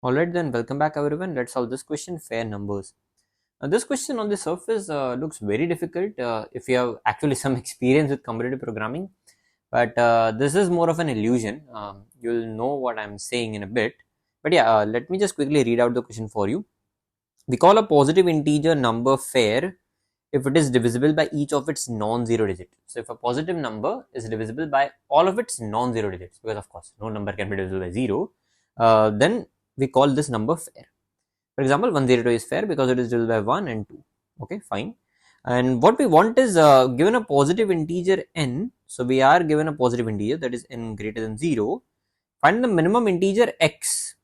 Alright then, welcome back everyone. Let's solve this question, fair numbers. This question on the surface looks very difficult if you have actually some experience with competitive programming, but this is more of an illusion. You'll know what I'm saying in a bit. But yeah, let me just quickly read out the question for you. We call a positive integer number fair if it is divisible by each of its non-zero digits. So if a positive number is divisible by all of its non-zero digits, because of course no number can be divisible by 0, then we call this number fair. For example, 102 is fair because it is divisible by 1 and 2. Okay, fine. And what we want is given a positive integer n, so we are given a positive integer, that is n greater than 0, find the minimum integer x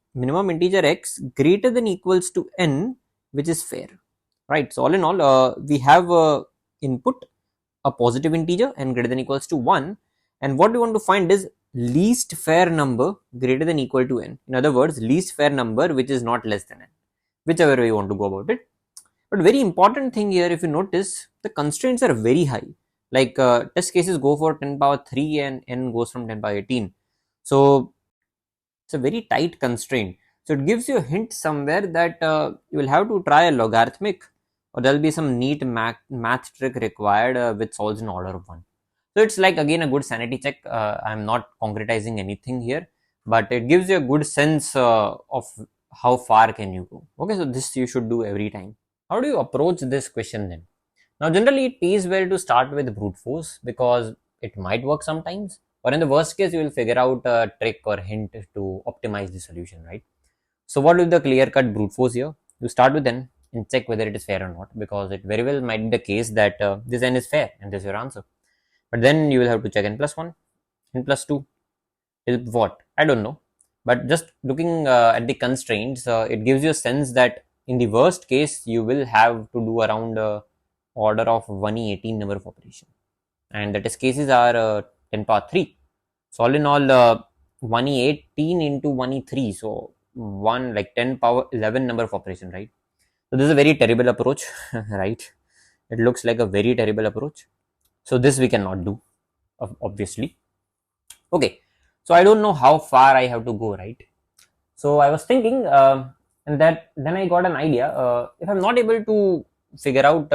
greater than equals to n, which is fair, right? So all in all, we have input a positive integer n greater than equals to 1, and what we want to find is least fair number greater than equal to n. In other words, least fair number which is not less than n, whichever way you want to go about it. But very important thing here, if you notice, the constraints are very high. Like test cases go for 10 power 3 and n goes from 10 power 18. So it's a very tight constraint. So it gives you a hint somewhere that you will have to try a logarithmic, or there will be some neat math trick required which solves in order of 1. So it's like again a good sanity check. I'm not concretizing anything here, but it gives you a good sense of how far can you go. Okay, so this you should do every time. How do you approach this question then? Now generally it pays well to start with brute force because it might work sometimes, or in the worst case you will figure out a trick or hint to optimize the solution, right? So what will the clear cut brute force here? You start with n and check whether it is fair or not, because it very well might be the case that this n is fair and this is your answer. But then you will have to check n plus 1, n plus 2 till what? I don't know. But just looking at the constraints, it gives you a sense that in the worst case you will have to do around order of 1e18 number of operation, and the test cases are 10 power 3. So all in all, 1e18 into 1e3, so 1 like 10 power 11 number of operation, right? So this is a very terrible approach, right? It looks like a very terrible approach. So this we cannot do, obviously. Okay, so I don't know how far I have to go, right? So I was thinking, and that then I got an idea. If I'm not able to figure out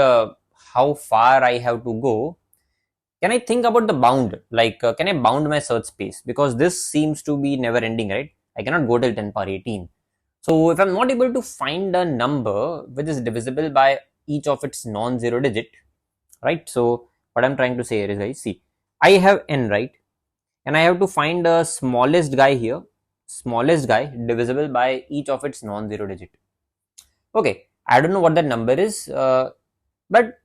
how far I have to go, can I think about the bound? Like, can I bound my search space? Because this seems to be never ending, right? I cannot go till 10 power 18. So if I'm not able to find a number which is divisible by each of its non-zero digit, right? So what I'm trying to say here is, guys, see, I have n, right? And I have to find the smallest guy here, smallest guy divisible by each of its non-zero digit. Okay, I don't know what that number is, but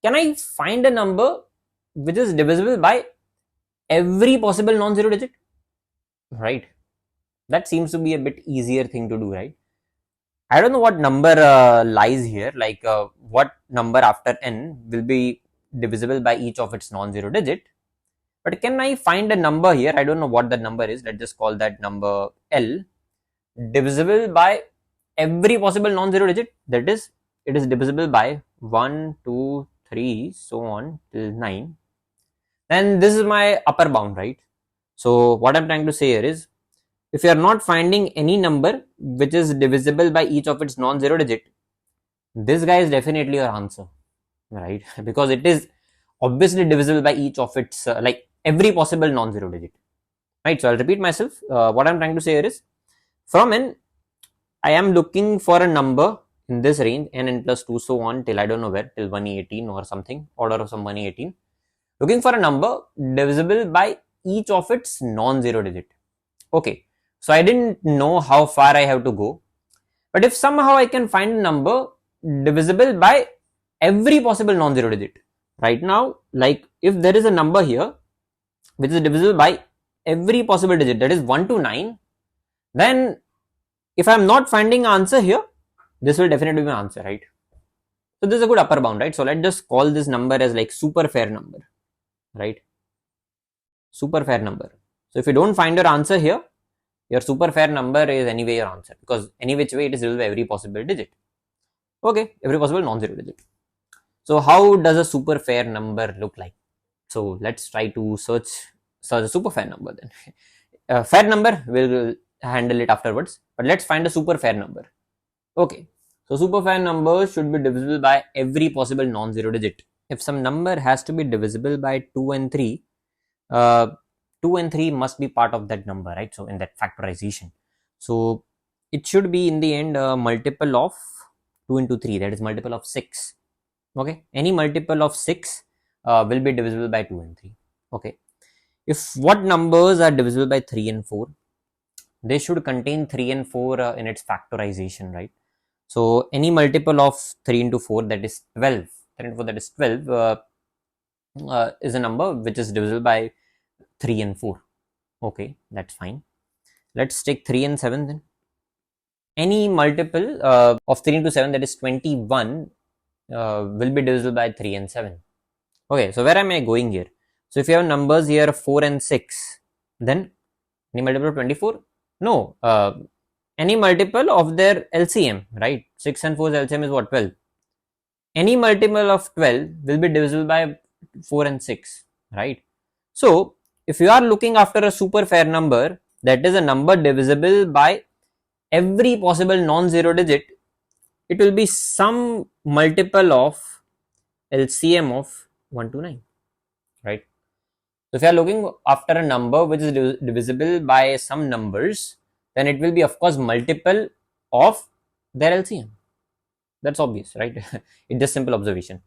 can I find a number which is divisible by every possible non-zero digit, right? That seems to be a bit easier thing to do, right? I don't know what number lies here, like what number after n will be divisible by each of its non-zero digit. But can I find a number here? I don't know what the number is. Let's just call that number L, divisible by every possible non-zero digit. That is, it is divisible by 1, 2, 3, so on till 9. Then this is my upper bound, right? So what I'm trying to say here is, if you are not finding any number which is divisible by each of its non-zero digit, this guy is definitely your answer, right? Because it is obviously divisible by each of its like every possible non-zero digit, right? So I'll repeat myself. What I'm trying to say here is, from n, I am looking for a number in this range, n plus 2, so on till I don't know where, till 1e18 or something, order of some 1e18. Looking for a number divisible by each of its non-zero digit. Okay, so I didn't know how far I have to go, but if somehow I can find a number divisible by every possible non-zero digit, right now, like if there is a number here which is divisible by every possible digit, that is 1 to 9, then if I'm not finding an answer here, this will definitely be my answer, right? So this is a good upper bound, right? So let's just call this number as like super fair number, right? Super fair number. So if you don't find your answer here, your super fair number is anyway your answer, because any which way it is divisible by every possible digit. Okay, every possible non-zero digit. So how does a super fair number look like? So let's try to search a super fair number then. Fair number will handle it afterwards. But let's find a super fair number. Okay, so super fair number should be divisible by every possible non-zero digit. If some number has to be divisible by 2 and 3, uh, 2 and 3 must be part of that number, right? So in that factorization, so it should be in the end a multiple of 2 into 3, that is multiple of 6. Okay, any multiple of 6 will be divisible by 2 and 3. Okay, if what numbers are divisible by 3 and 4, they should contain 3 and 4 in its factorization, right? So any multiple of 3 into 4, that is 12, 3 into 4, that is 12, is a number which is divisible by 3 and 4. Okay, that's fine. Let's take 3 and 7 then. Any multiple of 3 into 7, that is 21, will be divisible by 3 and 7. Okay, so where am I going here? So if you have numbers here 4 and 6, then any multiple of 24? No, any multiple of their LCM, right? 6 and 4's LCM is what? 12. Any multiple of 12 will be divisible by 4 and 6, right? So if you are looking after a super fair number, that is a number divisible by every possible non-zero digit, it will be some multiple of LCM of 1 to 9, right? So if you are looking after a number which is divisible by some numbers, then it will be of course multiple of their LCM. That's obvious, right? It's just simple observation.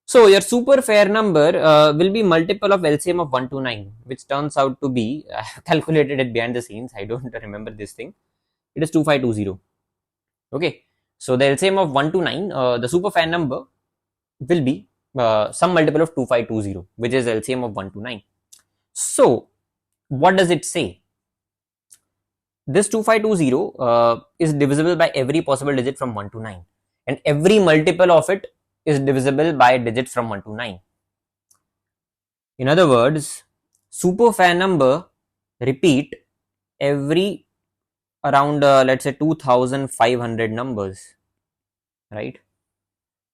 So your super fair number will be multiple of LCM of 1 to 9, which turns out to be, I have calculated it behind the scenes, I don't remember this thing, it is 2520. Okay, so the LCM of 1 to 9, the super fair number will be some multiple of 2520, which is LCM of 1 to 9. So what does it say? This 2520 is divisible by every possible digit from 1 to 9, and every multiple of it is divisible by digits from 1 to 9. In other words, super fair number repeat every around let's say 2500 numbers, right?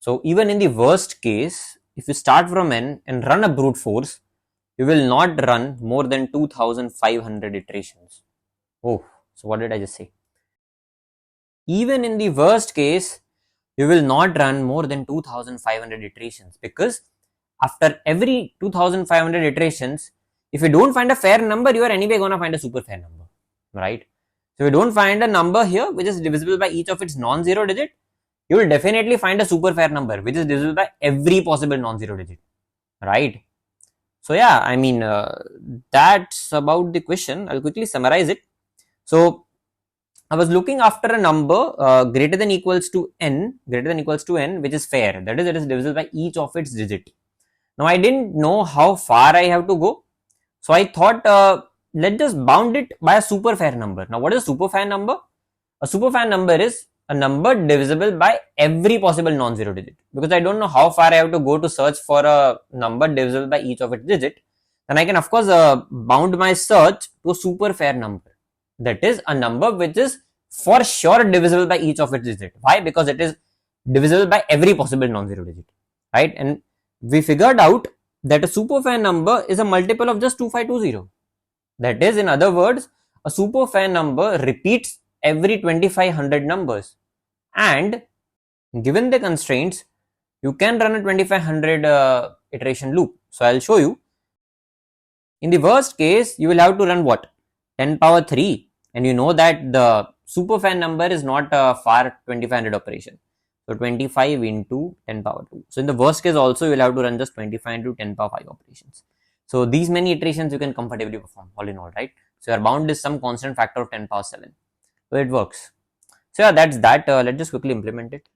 So even in the worst case, if you start from n and run a brute force, you will not run more than 2500 iterations. Oh, so what did I just say? Even in the worst case, you will not run more than 2500 iterations, because after every 2500 iterations, if you don't find a fair number, you are anyway going to find a super fair number, right? So if you don't find a number here which is divisible by each of its non-zero digit, you will definitely find a super fair number which is divisible by every possible non-zero digit, right? So yeah, I mean, that's about the question. I'll quickly summarize it. So I was looking after a number greater than equals to n, which is fair. That is, it is divisible by each of its digit. Now I didn't know how far I have to go, so I thought let's just bound it by a super fair number. Now what is a super fair number? A super fair number is a number divisible by every possible non-zero digit. Because I don't know how far I have to go to search for a number divisible by each of its digit, then I can of course bound my search to a super fair number. That is a number which is for sure divisible by each of its digit. Why? Because it is divisible by every possible non-zero digit, right? And we figured out that a super fair number is a multiple of just 2520. That is, in other words, a super fair number repeats every 2500 numbers, and given the constraints, you can run a 2500 iteration loop. So I'll show you. In the worst case, you will have to run what? 10 power 3, and you know that the super fair number is not a far 2500 operation. So 25 into 10 power 2. So in the worst case also, you will have to run just 25 into 10 power 5 operations. So these many iterations you can comfortably perform all in all, right? So your bound is some constant factor of 10 power 7. So it works. So yeah, that's that. Let's just quickly implement it.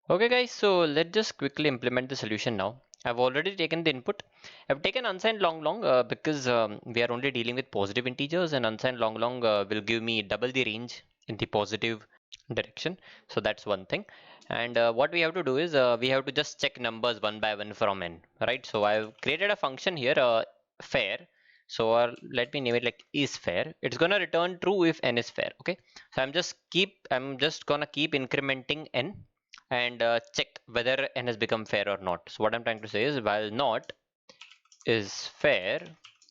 Okay guys, so let's just quickly implement the solution now. I've already taken the input. I've taken unsigned long because we are only dealing with positive integers, and unsigned long will give me double the range in the positive direction. So that's one thing. And what we have to do is we have to just check numbers one by one from n, right? So I've created a function here, fair. So let me name it like is fair. It's gonna return true if n is fair. Okay. So I'm just gonna keep incrementing n and check whether n has become fair or not. So what I'm trying to say is, while not is fair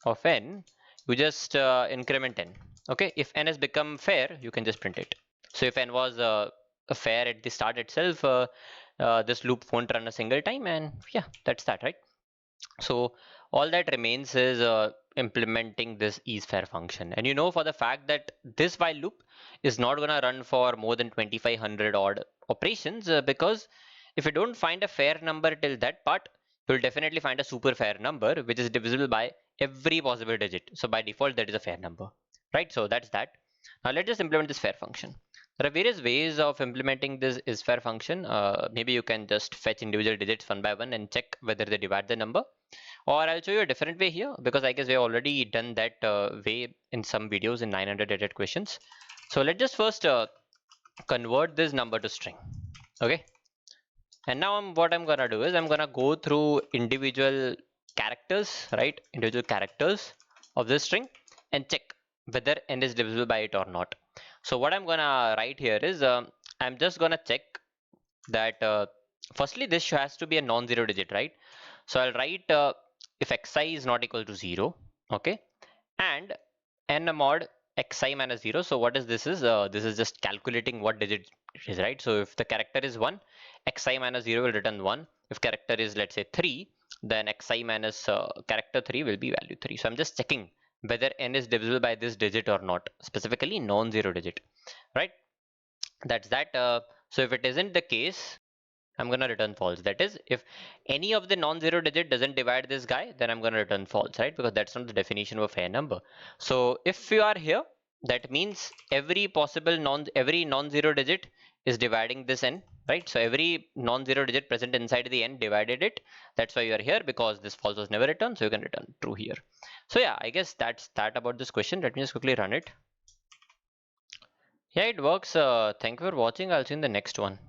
of n, you just increment n. Okay, if n has become fair, you can just print it. So if n was a fair at the start itself, this loop won't run a single time, and yeah, that's that, right? So all that remains is implementing this isFair function. And you know for the fact that this while loop is not going to run for more than 2500 odd operations, because if you don't find a fair number till that part, you'll definitely find a super fair number which is divisible by every possible digit. So by default, that is a fair number, right? So that's that. Now let's just implement this fair function. There are various ways of implementing this isFair function. Maybe you can just fetch individual digits one by one and check whether they divide the number. Or I'll show you a different way here, because I guess we've already done that way in some videos in 900 edit questions. So let's just first convert this number to string. Okay. And now what I'm gonna do is I'm gonna go through individual characters, right? Individual characters of this string and check whether n is divisible by it or not. So what I'm gonna write here is I'm just gonna check that firstly this has to be a non-zero digit, right? So I'll write if xi is not equal to 0, okay, and n mod xi minus 0. So what is this is this is just calculating what digit it is, right? So if the character is 1, xi minus 0 will return 1. If character is, let's say, 3, then xi minus character 3 will be value 3. So I'm just checking whether n is divisible by this digit or not, specifically non-zero digit, right? That's that. So if it isn't the case, I'm going to return false. That is, if any of the non-zero digit doesn't divide this guy, then I'm going to return false, right? Because that's not the definition of a fair number. So if you are here, that means every non-zero digit is dividing this n, right? So every non-zero digit present inside the n divided it. That's why you are here, because this false was never returned. So you can return true here. So yeah, I guess that's that about this question. Let me just quickly run it. Yeah, it works. Thank you for watching. I'll see you in the next one.